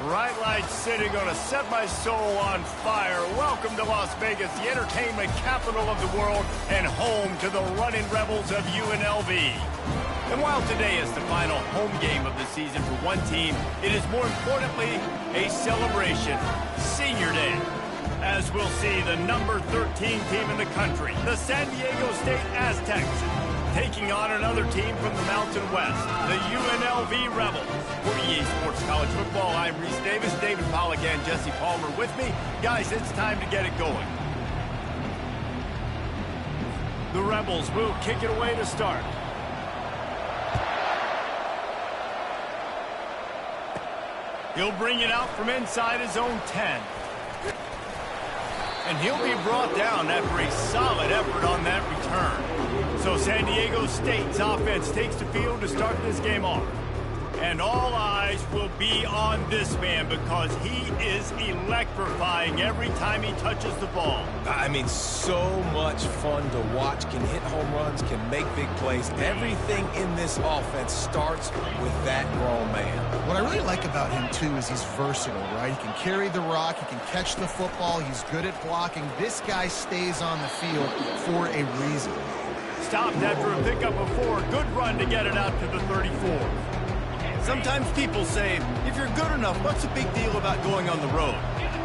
Bright lights city gonna set my soul on fire. Welcome to Las Vegas, the entertainment capital of the world and home to the running rebels of UNLV. And while today is the final home game of the season for one team, it is more importantly a celebration, Senior Day. As we'll see the number 13 team in the country, the San Diego State Aztecs, taking on another team from the Mountain West, the UNLV Rebels. For EA Sports College Football, I'm Reese Davis, David Pollack, and Jesse Palmer with me. Guys, it's time to get it going. The Rebels will kick it away to start. He'll bring it out from inside his own 10. And he'll be brought down after a solid effort on that return. So San Diego State's offense takes the field to start this game off. And all eyes will be on this man because he is electrifying every time he touches the ball. I mean, so much fun to watch. Can hit home runs, can make big plays. Everything in this offense starts with that grown man. What I really like about him, too, is he's versatile, right? He can carry the rock, he can catch the football, he's good at blocking. This guy stays on the field for a reason. Stopped after a pickup of 4. Good run to get it out to the 34. Sometimes people say, if you're good enough, what's the big deal about going on the road?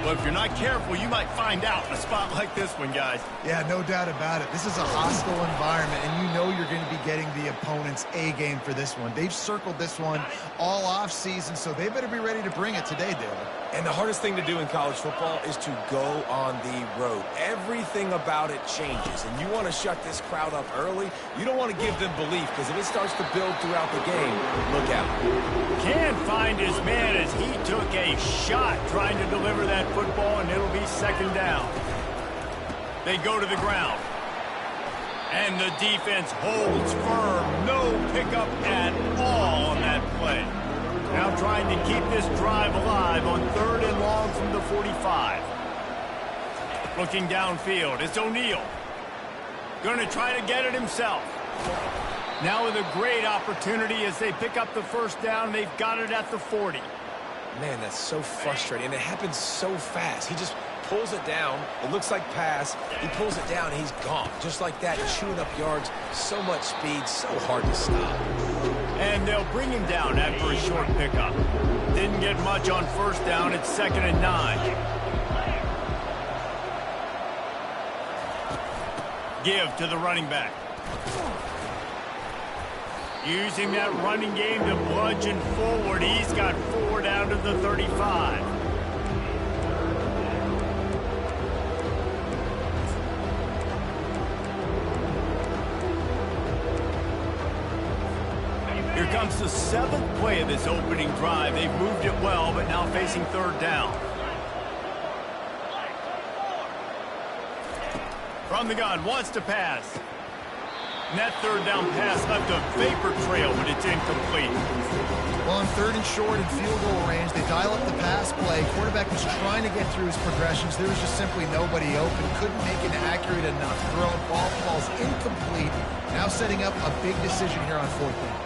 Well, if you're not careful, you might find out in a spot like this one, guys. Yeah, no doubt about it. This is a hostile environment, and you know you're going to be getting the opponent's A-game for this one. They've circled this one all off-season, so they better be ready to bring it today, David. And the hardest thing to do in college football is to go on the road. Everything about it changes, and you want to shut this crowd up early. You don't want to give them belief, because if it starts to build throughout the game, look out. Can't find his man as he took a shot trying to deliver that football, and it'll be second down. They go to the ground. And the defense holds firm. No pickup at all on that play. Now trying to keep this drive alive on 3rd and long from the 45. Looking downfield, it's O'Neal. Going to try to get it himself. Now with a great opportunity as they pick up the first down. They've got it at the 40. Man, that's so frustrating, and it happens so fast. He just pulls it down. It looks like pass. He pulls it down, and he's gone. Just like that, chewing up yards. So much speed, so hard to stop. And they'll bring him down after a short pickup. Didn't get much on first down. It's 2nd and 9. Give to the running back. Using that running game to bludgeon forward. He's got 4 down to the 35. Here comes the 7th play of this opening drive. They've moved it well, but now facing 3rd down. From the gun, wants to pass. And that 3rd down pass left a vapor trail, but it's incomplete. Well, on 3rd and short and field goal range, they dial up the pass play. Quarterback was trying to get through his progressions. There was just simply nobody open. Couldn't make an accurate enough throw. Ball's incomplete. Now setting up a big decision here on 4th down.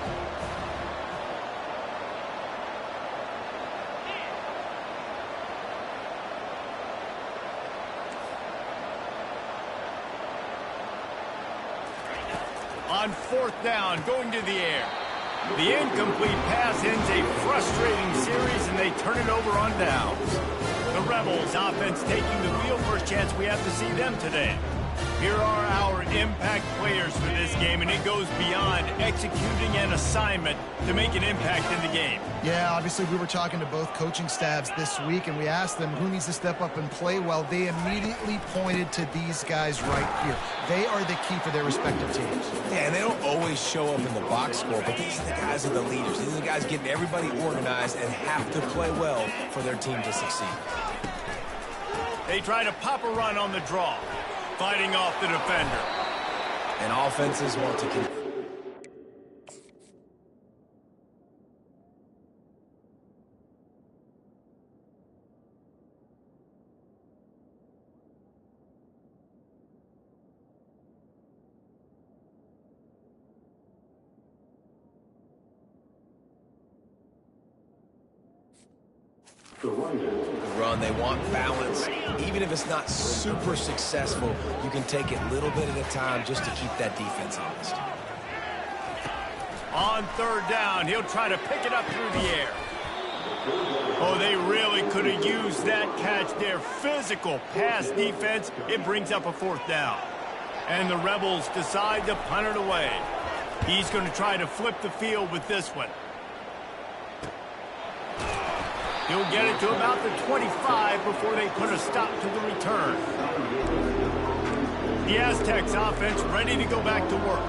On 4th down, going to the air. The incomplete pass ends a frustrating series, and they turn it over on downs. The Rebels offense taking the field. First chance we have to see them today. Here are our impact players for this game, and it goes beyond executing an assignment to make an impact in the game. Yeah, obviously we were talking to both coaching staffs this week, and we asked them who needs to step up and play well. They immediately pointed to these guys right here. They are the key for their respective teams. Yeah, and they don't always show up in the box score, but these are the guys are the leaders. These are the guys getting everybody organized and have to play well for their team to succeed. They try to pop a run on the draw, fighting off the defender. And offenses want to The run, they want balance. Even if it's not super successful, you can take it a little bit at a time just to keep that defense honest. On third down, he'll try to pick it up through the air. Oh, they really could have used that catch there. Physical pass defense. It brings up a fourth down. And the Rebels decide to punt it away. He's going to try to flip the field with this one. He'll get it to about the 25 before they put a stop to the return. The Aztecs offense ready to go back to work.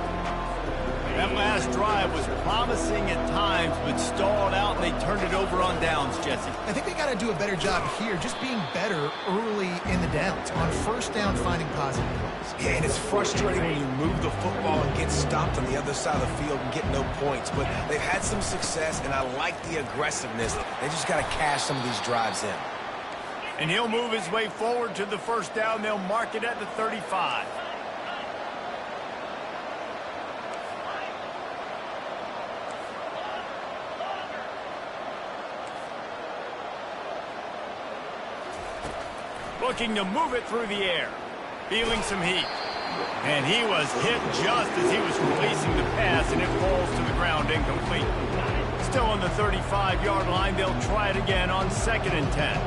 That last drive was promising at times, but stalled out, and they turned it over on downs, Jesse. I think they got to do a better job here, just being better early in the downs. On first down, finding positive plays. Yeah, and it's frustrating when you move the football and get stopped on the other side of the field and get no points. But they've had some success, and I like the aggressiveness. They just got to cash some of these drives in. And he'll move his way forward to the first down. They'll mark it at the 35. Looking to move it through the air. Feeling some heat. And he was hit just as he was releasing the pass, and it falls to the ground incomplete. Still on the 35-yard line, they'll try it again on 2nd and 10.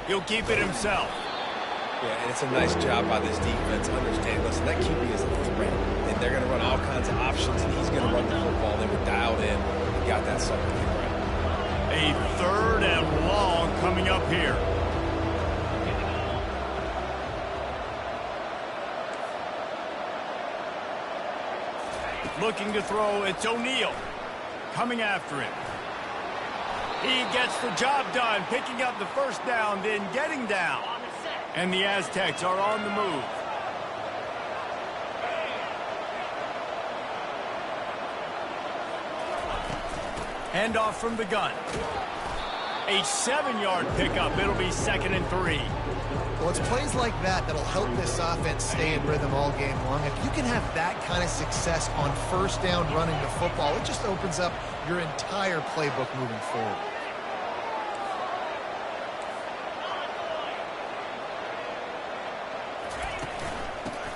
He'll keep it himself. Yeah, and it's a nice job by this defense. Understand, listen, that QB is a threat. And they're going to run all kinds of options, and he's going to run the football. They were dialed in and got that sucker right. A 3rd and long coming up here. Looking to throw, it's O'Neal. Coming after him. He gets the job done, picking up the first down, then getting down. And the Aztecs are on the move. Handoff from the gun. A 7-yard pickup. It'll be 2nd and 3. Well, it's plays like that that'll help this offense stay in rhythm all game long. If you can have that kind of success on first down running the football, it just opens up your entire playbook moving forward.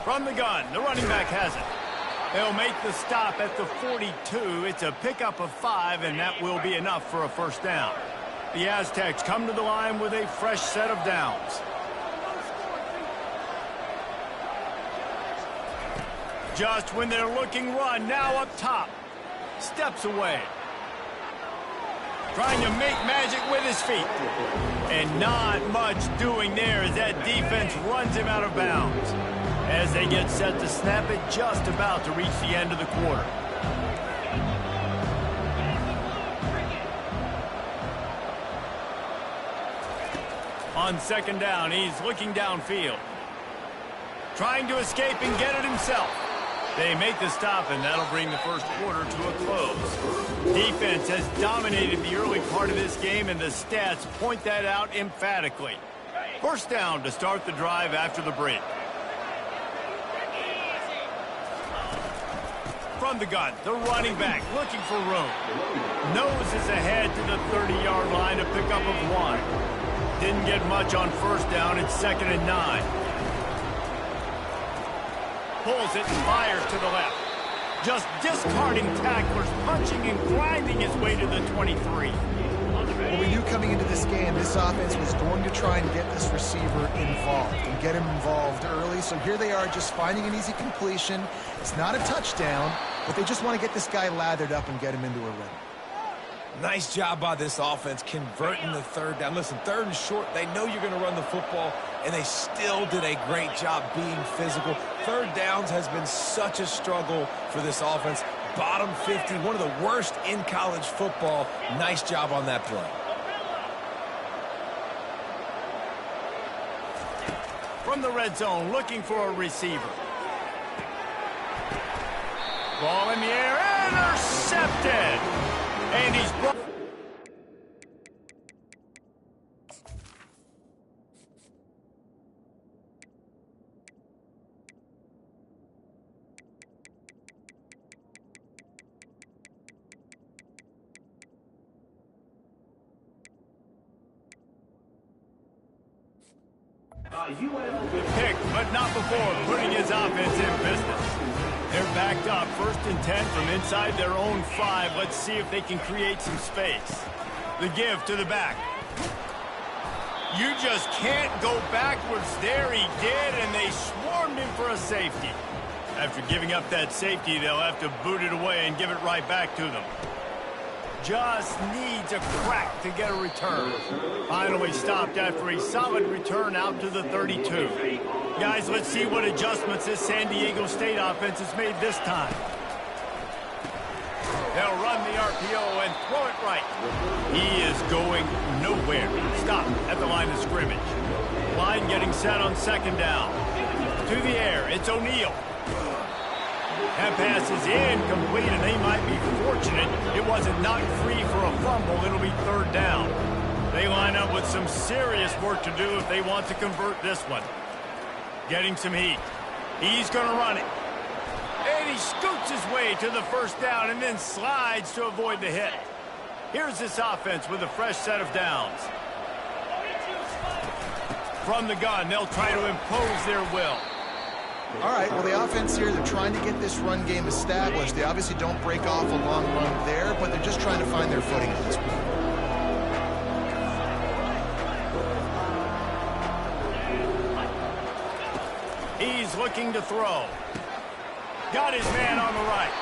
From the gun, the running back has it. They'll make the stop at the 42. It's a pickup of 5, and that will be enough for a first down. The Aztecs come to the line with a fresh set of downs. Just when they're looking run, now up top. Steps away. Trying to make magic with his feet. And not much doing there as that defense runs him out of bounds. As they get set to snap it, just about to reach the end of the quarter. On 2nd down, he's looking downfield. Trying to escape and get it himself. They make the stop, and that'll bring the first quarter to a close. Defense has dominated the early part of this game, and the stats point that out emphatically. First down to start the drive after the break. From the gun, the running back looking for room. Noses ahead to the 30-yard line to pick up of 1. Didn't get much on first down. It's 2nd and 9. Pulls it and fires to the left. Just discarding tacklers, punching and grinding his way to the 23. Well, we knew coming into this game, this offense was going to try and get this receiver involved and get him involved early. So here they are just finding an easy completion. It's not a touchdown, but they just want to get this guy lathered up and get him into a rhythm. Nice job by this offense converting the 3rd down. Listen, 3rd and short, they know you're going to run the football, and they still did a great job being physical. 3rd downs has been such a struggle for this offense. Bottom 50, one of the worst in college football. Nice job on that play. From the red zone, looking for a receiver. Ball in the air, intercepted! And he's brought... Pick, but not before putting his offense in business. They're backed up, 1st and 10 from inside their own 5. Let's see if they can create some space. The give to the back. You just can't go backwards there. He did, and they swarmed him for a safety. After giving up that safety, they'll have to boot it away and give it right back to them. Just needs a crack to get a return. Finally stopped after a solid return out to the 32. Guys, let's see what adjustments this San Diego State offense has made this time. They'll run the RPO and throw it right. He is going nowhere. Stop at the line of scrimmage. Line getting set on 2nd down. To the air, it's O'Neal. That pass is incomplete, and they might be fortunate it wasn't knocked free for a fumble. It'll be 3rd down. They line up with some serious work to do if they want to convert this one. Getting some heat. He's going to run it. And he scoots his way to the 1st down and then slides to avoid the hit. Here's this offense with a fresh set of downs. From the gun, they'll try to impose their will. All right, well, the offense here, they're trying to get this run game established. They obviously don't break off a long run there, but they're just trying to find their footing at this point. He's looking to throw. Got his man on the right.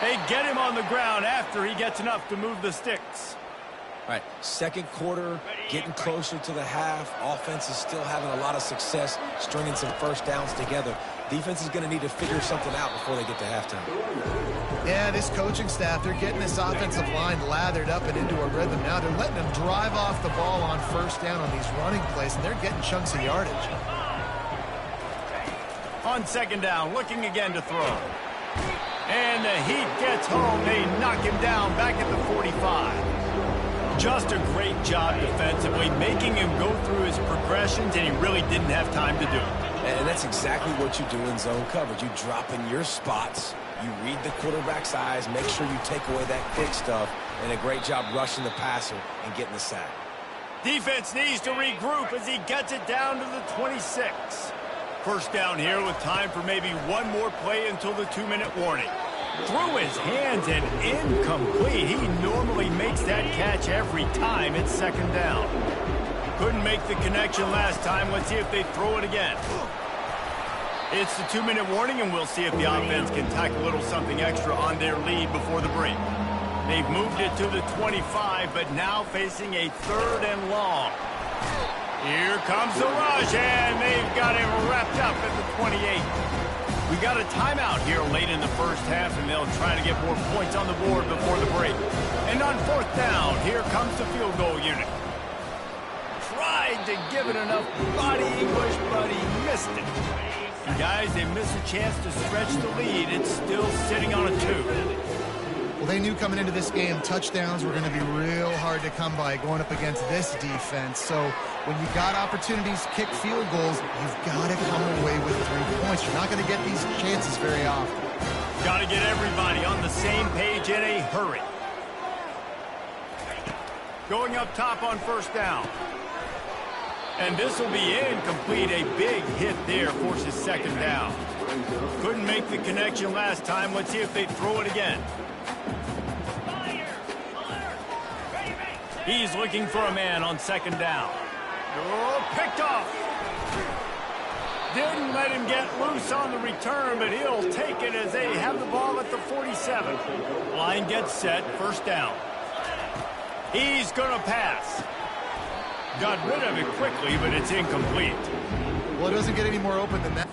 They get him on the ground after he gets enough to move the sticks. All right, 2nd quarter, getting closer to the half. Offense is still having a lot of success stringing some 1st downs together. Defense is going to need to figure something out before they get to halftime. Yeah, this coaching staff, they're getting this offensive line lathered up and into a rhythm now. They're letting them drive off the ball on 1st down on these running plays, and they're getting chunks of yardage. On 2nd down, looking again to throw. And the heat gets home. They knock him down back at the 45. Just a great job defensively, making him go through his progressions, and he really didn't have time to do it. And that's exactly what you do in zone coverage. You drop in your spots, you read the quarterback's eyes, make sure you take away that quick stuff, and a great job rushing the passer and getting the sack. Defense needs to regroup as he gets it down to the 26. 1st down here with time for maybe one more play until the 2-minute warning. Through his hands and incomplete. He normally makes that catch every time it's 2nd down. Couldn't make the connection last time. Let's see if they throw it again. It's the 2-minute warning, and we'll see if the offense can tack a little something extra on their lead before the break. They've moved it to the 25, but now facing a 3rd and long. Here comes the rush, and they've got him wrapped up at the 28. We got a timeout here late in the 1st half, and they'll try to get more points on the board before the break. And on 4th down, here comes the field goal unit. Tried to give it enough body English, but he missed it. And guys, they miss a chance to stretch the lead. It's still sitting on a 2. Well, they knew coming into this game touchdowns were going to be real hard to come by going up against this defense. So when you got opportunities to kick field goals, you've got to come away with 3 points. You're not going to get these chances very often. Got to get everybody on the same page in a hurry. Going up top on 1st down. And this will be incomplete. A big hit there forces 2nd down. Couldn't make the connection last time. Let's see if they throw it again. He's looking for a man on 2nd down. Oh, picked off. Didn't let him get loose on the return, but he'll take it as they have the ball at the 47. Line gets set, 1st down. He's going to pass. Got rid of it quickly, but it's incomplete. Well, it doesn't get any more open than that.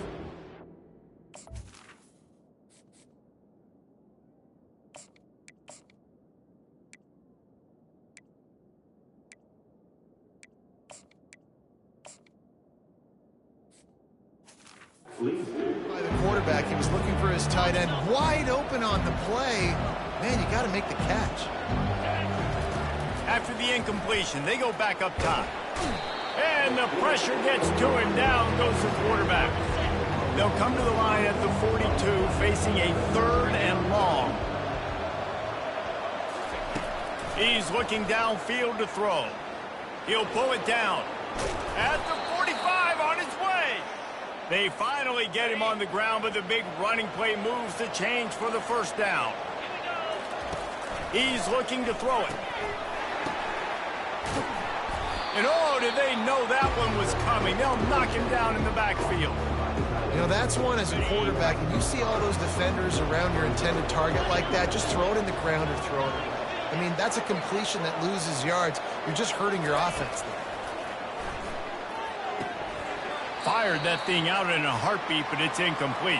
By the quarterback, he was looking for his tight end wide open on the play. Man, you got to make the catch. After the incompletion, they go back up top. And the pressure gets to him. Down goes the quarterback. They'll come to the line at the 42, facing a 3rd and long. He's looking downfield to throw. He'll pull it down. At the 45 on his They finally get him on the ground, but the big running play moves the change for the first down. He's looking to throw it. And oh, did they know that one was coming? They'll knock him down in the backfield. You know, that's one as a quarterback, and you see all those defenders around your intended target like that, just throw it in the ground or throw it away. I mean, that's a completion that loses yards. You're just hurting your offense there. Fired that thing out in a heartbeat, but it's incomplete.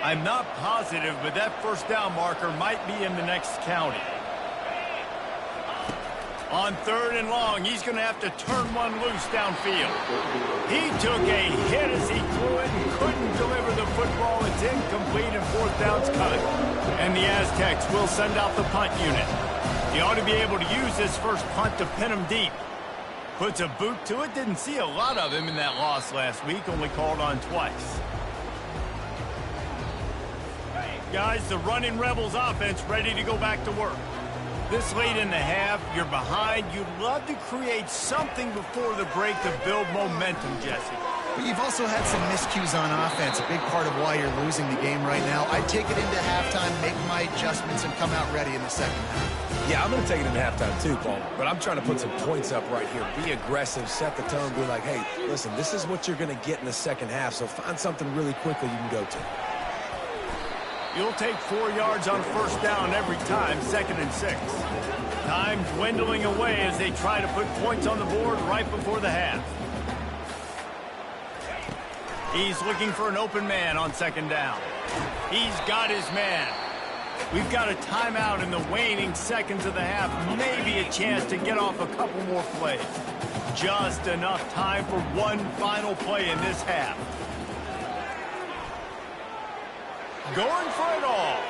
I'm not positive, but that first down marker might be in the next county. On 3rd and long, he's going to have to turn one loose downfield. He took a hit as he threw it and couldn't deliver the football. It's incomplete and 4th down's cut. And the Aztecs will send out the punt unit. He ought to be able to use this first punt to pin him deep. Puts a boot to it. Didn't see a lot of him in that loss last week. Only called on twice. Guys, the running Rebels offense ready to go back to work. This late in the half, you're behind. You'd love to create something before the break to build momentum, Jesse. But you've also had some miscues on offense, a big part of why you're losing the game right now. I'd take it into halftime, make my adjustments, and come out ready in the second half. Yeah, I'm going to take it into halftime too, Paul. But I'm trying to put some points up right here. Be aggressive, set the tone, be like, hey, listen, this is what you're going to get in the second half, so find something really quickly you can go to. You'll take 4 yards on first down every time, 2nd and 6. Time dwindling away as they try to put points on the board right before the half. He's looking for an open man on 2nd down. He's got his man. We've got a timeout in the waning seconds of the half. Maybe a chance to get off a couple more plays. Just enough time for one final play in this half. Going for it all.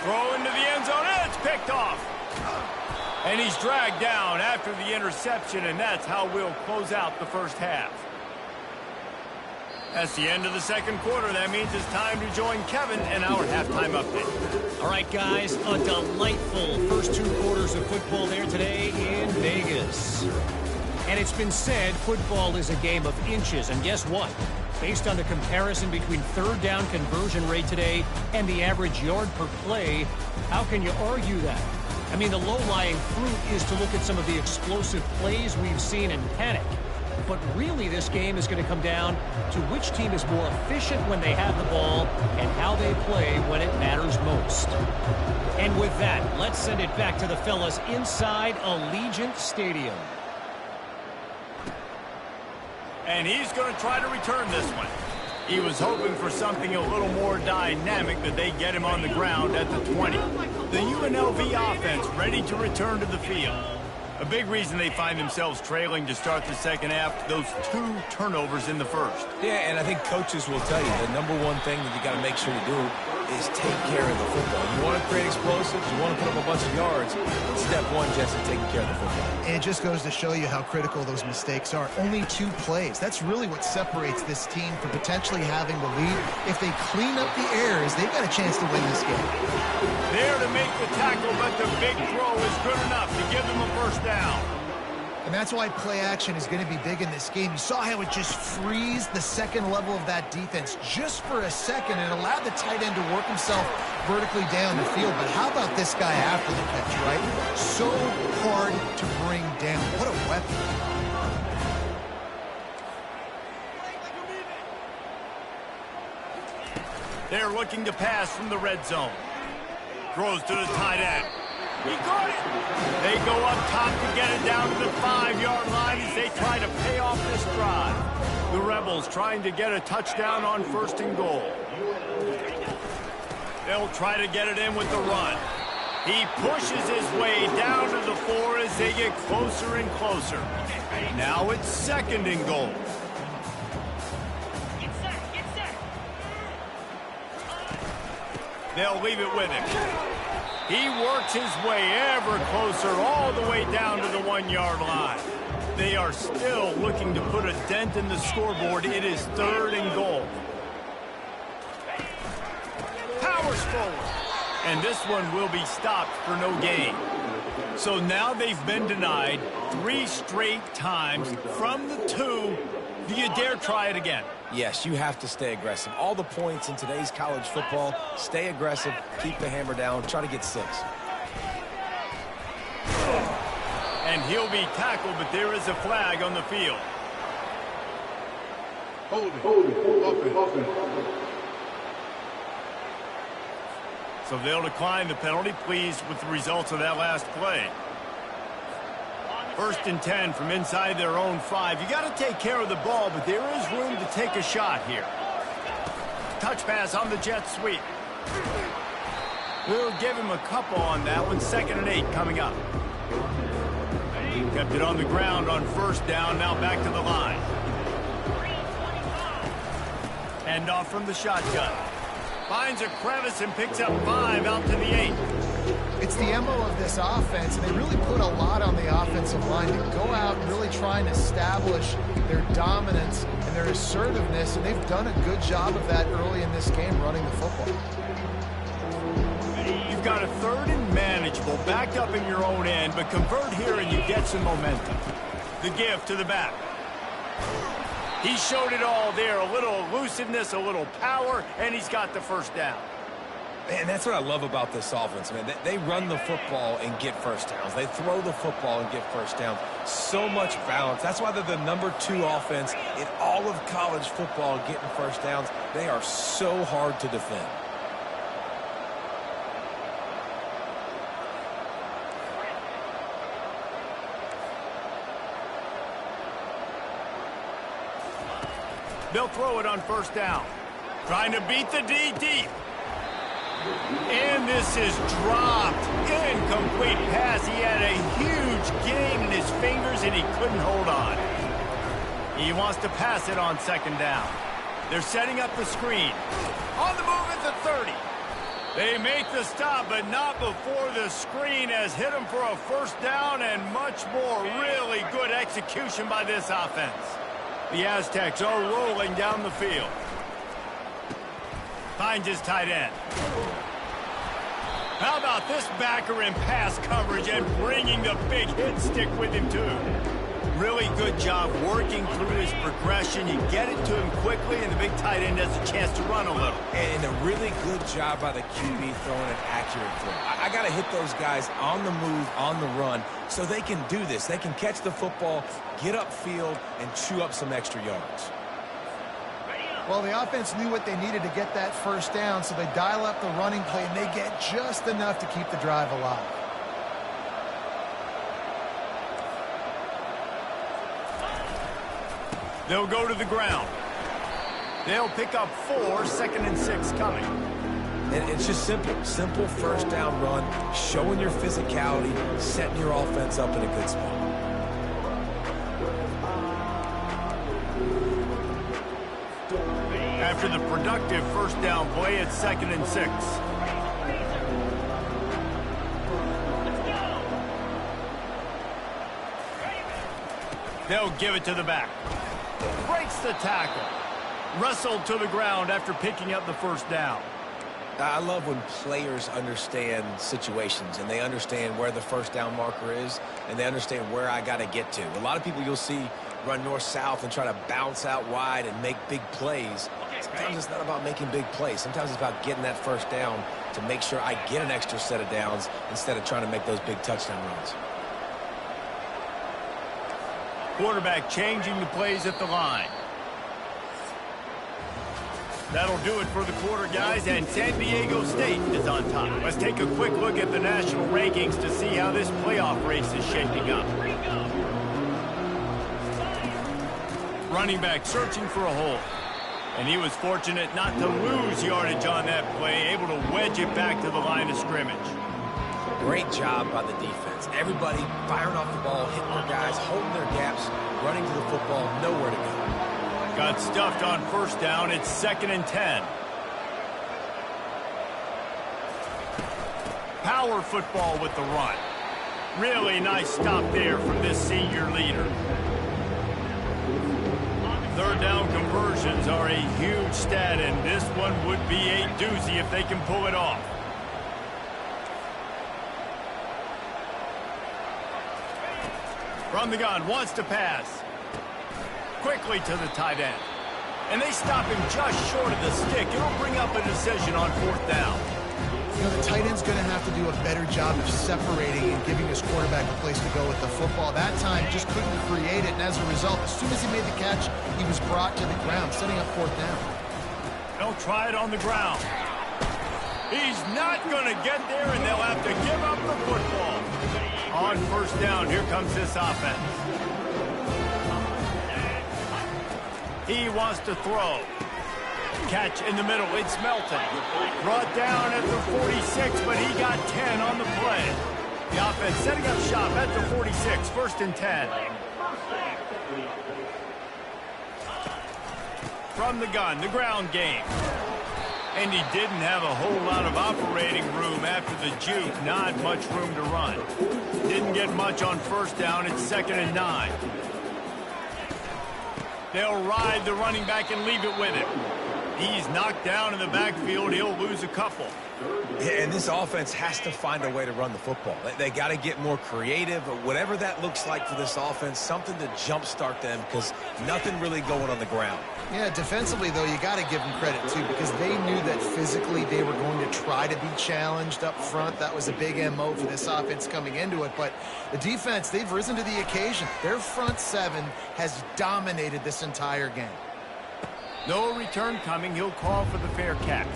Throw into the end zone, and it's picked off. And he's dragged down after the interception, and that's how we'll close out the first half. That's the end of the second quarter. That means it's time to join Kevin in our halftime update. All right, guys, a delightful first 2 quarters of football there today in Vegas. And it's been said football is a game of inches, and guess what? Based on the comparison between 3rd down conversion rate today and the average yard per play, how can you argue that? I mean, the low-lying fruit is to look at some of the explosive plays we've seen in panic. But really, this game is going to come down to which team is more efficient when they have the ball and how they play when it matters most. And with that, let's send it back to the fellas inside Allegiant Stadium. And he's going to try to return this one. He was hoping for something a little more dynamic, but they get him on the ground at the 20. The UNLV offense ready to return to the field. A big reason they find themselves trailing to start the second half, those 2 turnovers in the first. Yeah, and I think coaches will tell you the number one thing that you got to make sure you do is take care of the football. You want to create explosives, you want to put up a bunch of yards. Step 1, Jesse, taking care of the football. And it just goes to show you how critical those mistakes are. Only 2 plays. That's really what separates this team from potentially having the lead. If they clean up the errors, they've got a chance to win this game. There to make the tackle, but the big throw is good enough to give them a first down. And that's why play action is going to be big in this game. You saw how it just frees the second level of that defense just for a second and allowed the tight end to work himself vertically down the field. But how about this guy after the catch, right? So hard to bring down. What a weapon. They're looking to pass from the red zone. Throws to the tight end. He caught it. They go up top to get it down to the 5-yard line as they try to pay off this drive. The Rebels trying to get a touchdown on 1st and goal. They'll try to get it in with the run. He pushes his way down to the 4 as they get closer and closer. Now it's 2nd and goal. They'll leave it with him. He works his way ever closer all the way down to the 1-yard line. They are still looking to put a dent in the scoreboard. It is 3rd and goal. Powers forward. And this one will be stopped for no gain. So now they've been denied 3 straight times from the 2. Do you dare try it again? Yes, you have to stay aggressive. All the points in today's college football, stay aggressive, keep the hammer down, try to get 6. And he'll be tackled, but there is a flag on the field. Hold it. Offense. So they'll decline the penalty, pleased with the results of that last play. 1st and 10 from inside their own 5. You got to take care of the ball, but there is room to take a shot here. Touch pass on the jet sweep. We'll give him a couple on that one. 2nd and 8 coming up. Kept it on the ground on 1st down. Now back to the line. Hand off from the shotgun. Finds a crevice and picks up 5 out to the 8. It's the MO of this offense, and they really put a lot on the offensive line to go out and really try and establish their dominance and their assertiveness, and they've done a good job of that early in this game running the football. You've got a 3rd and manageable, backed up in your own end, but convert here and you get some momentum. The give to the back. He showed it all there, a little elusiveness, a little power, and he's got the 1st down. Man, that's what I love about this offense, man. They run the football and get 1st downs. They throw the football and get 1st downs. So much balance. That's why they're the number 2 offense in all of college football getting 1st downs. They are so hard to defend. They'll throw it on 1st down. Trying to beat the D deep. And this is dropped. Incomplete pass. He had a huge gain in his fingers and he couldn't hold on. He wants to pass it on 2nd down. They're setting up the screen. On the move at the 30. They make the stop, but not before the screen has hit him for a 1st down and much more. Really good execution by this offense. The Aztecs are rolling down the field. Finds his tight end. How about this backer in pass coverage and bringing the big hit stick with him too? Really good job working through his progression. You get it to him quickly, and the big tight end has a chance to run a little. And a really good job by the QB throwing an accurate throw. I got to hit those guys on the move, on the run, so they can do this. They can catch the football, get upfield, and chew up some extra yards. Well, the offense knew what they needed to get that 1st down, so they dial up the running play, and they get just enough to keep the drive alive. They'll go to the ground. They'll pick up 4, 2nd and 6 coming. And it's just simple 1st down run, showing your physicality, setting your offense up in a good spot. After the productive 1st down play, it's 2nd and 6. They'll give it to the back. Breaks the tackle. Wrestled to the ground after picking up the 1st down. I love when players understand situations and they understand where the 1st down marker is and they understand where I got to get to. A lot of people you'll see run north-south and try to bounce out wide and make big plays. Sometimes it's not about making big plays. Sometimes it's about getting that 1st down to make sure I get an extra set of downs instead of trying to make those big touchdown runs. Quarterback changing the plays at the line. That'll do it for the quarter, guys, and San Diego State is on top. Let's take a quick look at the national rankings to see how this playoff race is shaping up. Running back searching for a hole. And he was fortunate not to lose yardage on that play, able to wedge it back to the line of scrimmage. Great job by the defense. Everybody firing off the ball, hitting their guys, holding their gaps, running to the football, nowhere to go. Got stuffed on 1st down. It's 2nd and 10. Power football with the run. Really nice stop there from this senior leader. 3rd down conversions are a huge stat, and this one would be a doozy if they can pull it off. From the gun, wants to pass. Quickly to the tight end. And they stop him just short of the stick. It'll bring up a decision on 4th down. You know, the tight end's going to have to do a better job of separating and giving his quarterback a place to go with the football. That time, just couldn't create it, and as a result, as soon as he made the catch, he was brought to the ground, setting up 4th down. They'll try it on the ground. He's not going to get there, and they'll have to give up the football. On 1st down, here comes this offense. He wants to throw. Catch in the middle. It's Melton. Brought down at the 46, but he got 10 on the play. The offense setting up shop at the 46. 1st and 10. From the gun, the ground game. And he didn't have a whole lot of operating room after the juke. Not much room to run. Didn't get much on 1st down. It's 2nd and 9. They'll ride the running back and leave it with him. He's knocked down in the backfield. He'll lose a couple. Yeah, and this offense has to find a way to run the football. They got to get more creative, or whatever that looks like for this offense, something to jumpstart them, because nothing really going on the ground. Yeah, defensively, though, you got to give them credit, too, because they knew that physically they were going to try to be challenged up front. That was a big MO for this offense coming into it. But the defense, they've risen to the occasion. Their front 7 has dominated this entire game. No return coming. He'll call for the fair catch.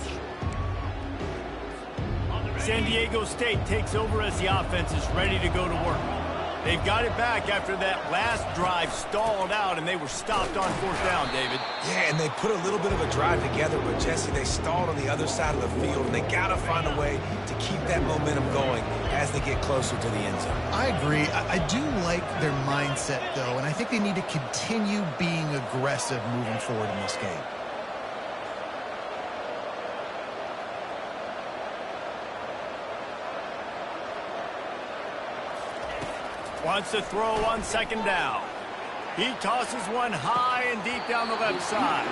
San Diego State takes over as the offense is ready to go to work. They've got it back after that last drive stalled out, and they were stopped on 4th down, David. Yeah, and they put a little bit of a drive together, but, Jesse, they stalled on the other side of the field, and they got to find a way to keep that momentum going as they get closer to the end zone. I agree. I do like their mindset, though, and I think they need to continue being aggressive moving forward in this game. Wants to throw on 2nd down. He tosses one high and deep down the left side.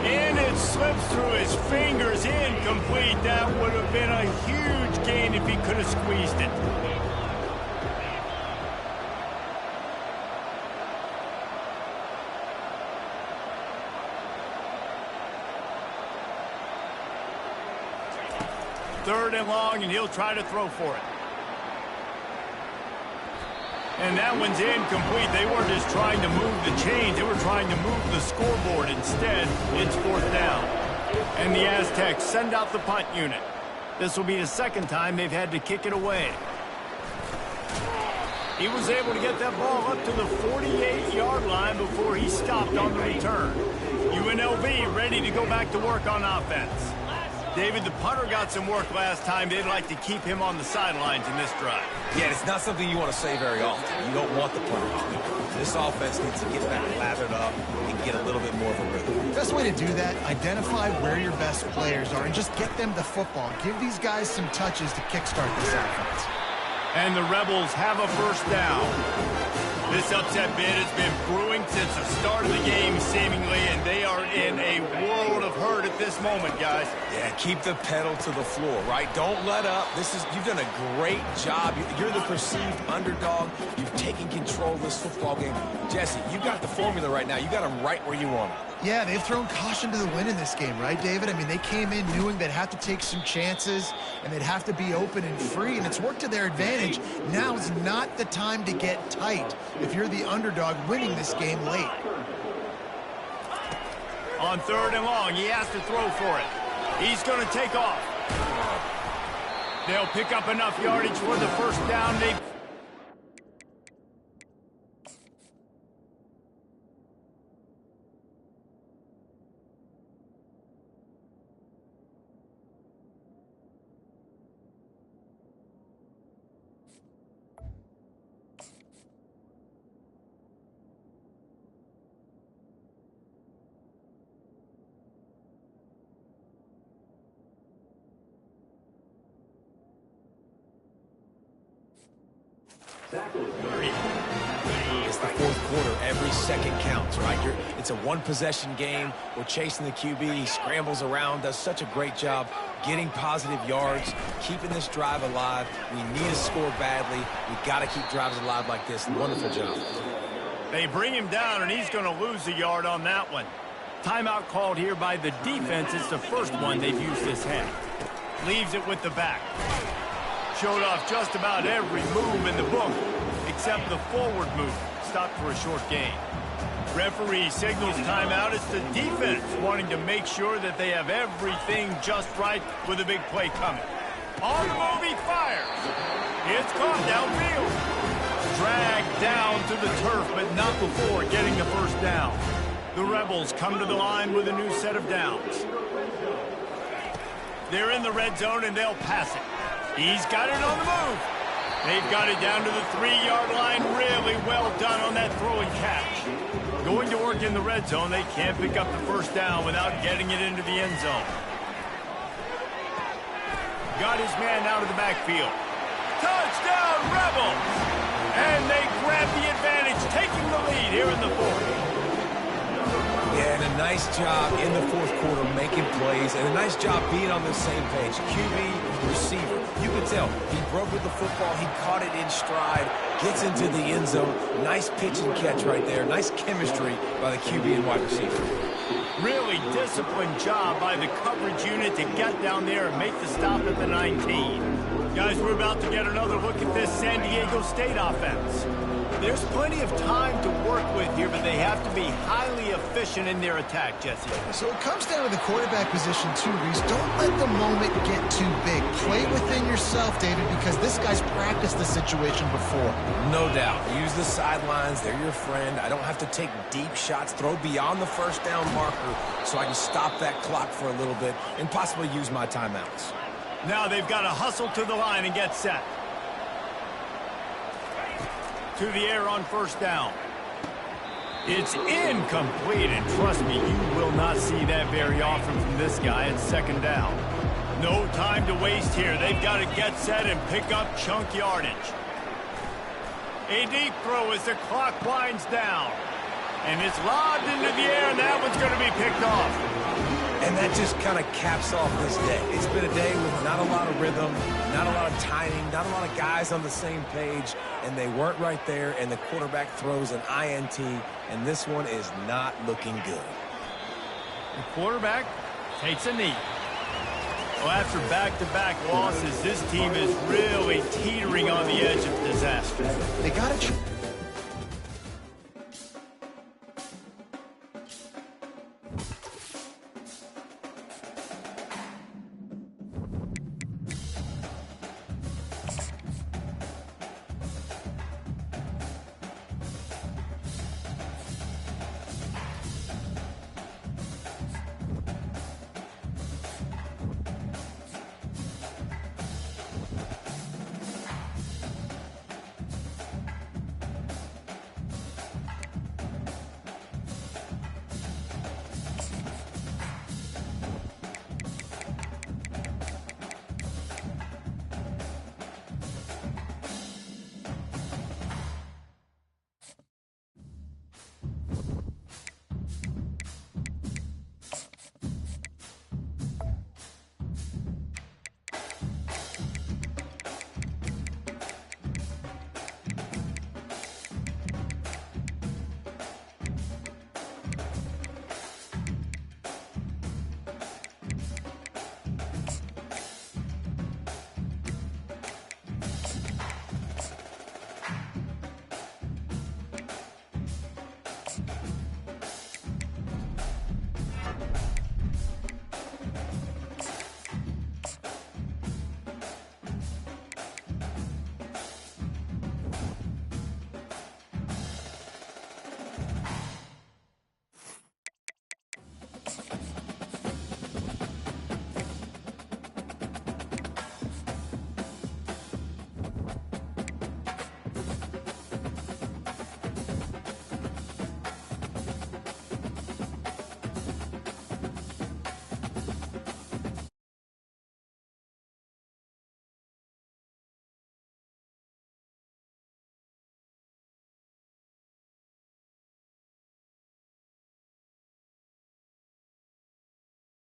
And it slips through his fingers, incomplete. That would have been a huge gain if he could have squeezed it. Third and long, and he'll try to throw for it. And that one's incomplete. They weren't just trying to move the chains. They were trying to move the scoreboard. Instead, it's 4th down. And the Aztecs send out the punt unit. This will be the 2nd time they've had to kick it away. He was able to get that ball up to the 48-yard line before he stopped on the return. UNLV ready to go back to work on offense. David, the punter got some work last time. They'd like to keep him on the sidelines in this drive. Yeah, it's not something you want to say very often. You don't want the punter to do. This offense needs to get back lathered up and get a little bit more of a rhythm. The best way to do that, identify where your best players are and just get them the football. Give these guys some touches to kickstart this offense. And the Rebels have a 1st down. This upset bid has been brewing since the start of the game, seemingly, and they are in a world of hurt at this moment, guys. Yeah, keep the pedal to the floor, right? Don't let up. You've done a great job. You're the perceived underdog. You've taken control of this football game. Jesse, you got the formula right now. You got them right where you want them. Yeah, they've thrown caution to the wind in this game, right, David? I mean, they came in knowing they'd have to take some chances and they'd have to be open and free, and it's worked to their advantage. Now's not the time to get tight if you're the underdog winning this game late. On 3rd and long, he has to throw for it. He's going to take off. They'll pick up enough yardage for the 1st down. It's the 4th quarter. Every second counts, right? It's a one-possession game. We're chasing the QB. He scrambles around, does such a great job getting positive yards, keeping this drive alive. We need to score badly. We've got to keep drives alive like this. Wonderful job. They bring him down, and he's going to lose a yard on that one. Timeout called here by the defense. It's the first one they've used this half. Leaves it with the back. Showed off just about every move in the book, except the forward move. Stopped for a short gain. Referee signals timeout. It's the defense wanting to make sure that they have everything just right with a big play coming. On the move, he fires. It's caught downfield. Dragged down to the turf, but not before getting the first down. The Rebels come to the line with a new set of downs. They're in the red zone, and they'll pass it. He's got it on the move. They've got it down to the 3-yard line. Really well done on that throw and catch. Going to work in the red zone, they can't pick up the first down without getting it into the end zone. Got his man out of the backfield. Touchdown, Rebels! And they grab the advantage, taking the lead here in the fourth. Yeah, and a nice job in the fourth quarter making plays, and a nice job being on the same page. QB, receiver. You can tell he broke with the football. He caught it in stride, gets into the end zone. Nice pitch and catch right there. Nice chemistry by the QB and wide receiver. Really disciplined job by the coverage unit to get down there and make the stop at the 19. Guys, we're about to get another look at this San Diego State offense. There's plenty of time to work with here, but they have to be highly efficient in their attack, Jesse. So it comes down to the quarterback position too, Reese. Don't let the moment get too big. Play within yourself, David, because this guy's practiced the situation before. No doubt. Use the sidelines. They're your friend. I don't have to take deep shots. Throw beyond the first down marker so I can stop that clock for a little bit and possibly use my timeouts. Now they've got to hustle to the line and get set. To the air on first down. It's incomplete, and trust me, you will not see that very often from this guy at second down. No time to waste here. They've got to get set and pick up chunk yardage. A deep throw as the clock winds down. And it's lobbed into the air, and that one's going to be picked off. And that just kind of caps off this day. It's been a day with not a lot of rhythm, not a lot of timing, not a lot of guys on the same page, and they weren't right there, and the quarterback throws an INT, and this one is not looking good. The quarterback takes a knee. Well, after back-to-back losses, this team is really teetering on the edge of disaster. They got to